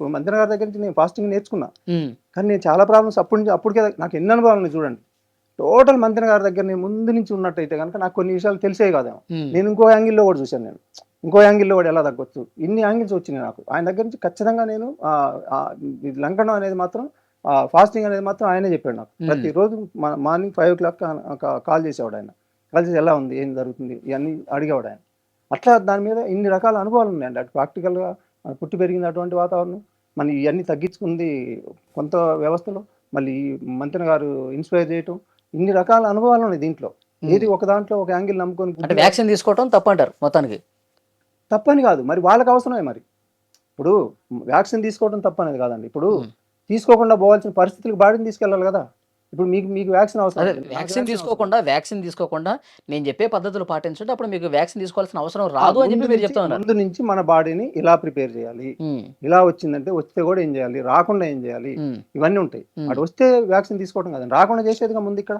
ఇప్పుడు మంత్రి గారి దగ్గర నుంచి నేను ఫాస్టింగ్ నేర్చుకున్నా. ఉమ్, కానీ నేను చాలా ప్రాబ్లమ్స్ అప్పటికే నాకు ఎన్ని అనుభవాలు ఉన్నాయి చూడండి. టోటల్ మంత్రి గారి దగ్గర నేను ముందు నుంచి ఉన్నట్టయితే కనుక నాకు కొన్ని విషయాలు తెలిసేవి కాదేమో. ఉమ్, నేను ఇంకో యాంగిల్లో కూడా చూశాను నేను. ఇంకో యాంగిల్లో కూడా ఎలా తగ్గొచ్చు. ఇన్ని యాంగిల్స్ వచ్చినాయి నాకు. ఆయన దగ్గర నుంచి ఖచ్చితంగా నేను ఇది లంకనం అనేది మాత్రం ఫాస్టింగ్ అనేది మాత్రం ఆయనే చెప్పాడు నాకు. ప్రతిరోజు మార్నింగ్ 5 o'clock కాల్ చేసేవాడు ఆయన. కాల్ చేసి ఎలా ఉంది, ఏం జరుగుతుంది, ఇవన్నీ అడిగేవాడు ఆయన. అట్లా దాని మీద ఇన్ని రకాల అనుభవాలు ఉన్నాయండి. అటు ప్రాక్టికల్గా పుట్టి పెరిగింది అటువంటి వాతావరణం, మళ్ళీ ఇవన్నీ తగ్గించుకుంది కొంత వ్యవస్థలో, మళ్ళీ ఈ మంత్రి గారు ఇన్స్పైర్ చేయటం, ఇన్ని రకాల అనుభవాలు ఉన్నాయి దీంట్లో. ఏది ఒక దాంట్లో ఒక యాంగిల్ నమ్ముకొని అంటే వ్యాక్సిన్ తీసుకోవటం తప్పంటారు మొత్తానికి. తప్పని కాదు, మరి వాళ్ళకి అవసరమే. మరి ఇప్పుడు వ్యాక్సిన్ తీసుకోవడం తప్పనేది కాదండి. ఇప్పుడు తీసుకోకుండా పోవాల్సిన పరిస్థితులకు బాడీని తీసుకెళ్ళాలి కదా. ఇప్పుడు మీకు మీకు వ్యాక్సిన్ అవసరం అదే లేదు, నాకు వ్యాక్సిన్ అవసరం. వ్యాక్సిన్ తీసుకోకుండా నేను చెప్పే పద్ధతులు పాటించండి, అప్పుడు మీకు వ్యాక్సిన్ తీసుకోవాల్సిన అవసరం రాదు అని చెప్పి మీరు చెప్తా ఉన్నారు. ముందు నుంచి మన బాడీని ఇలా ప్రిపేర్ చేయాలి. ఉమ్, ఇలా వచ్చిందంటే వస్తే కూడా ఏం చేయాలి, రాకుండా ఏం చేయాలి, ఉమ్, ఇవన్నీ ఉంటాయి. ఉమ్. అటు వస్తే వ్యాక్సిన్ తీసుకోవడం కదండి, రాకుండా చేసేదిగా ముందు ఇక్కడ.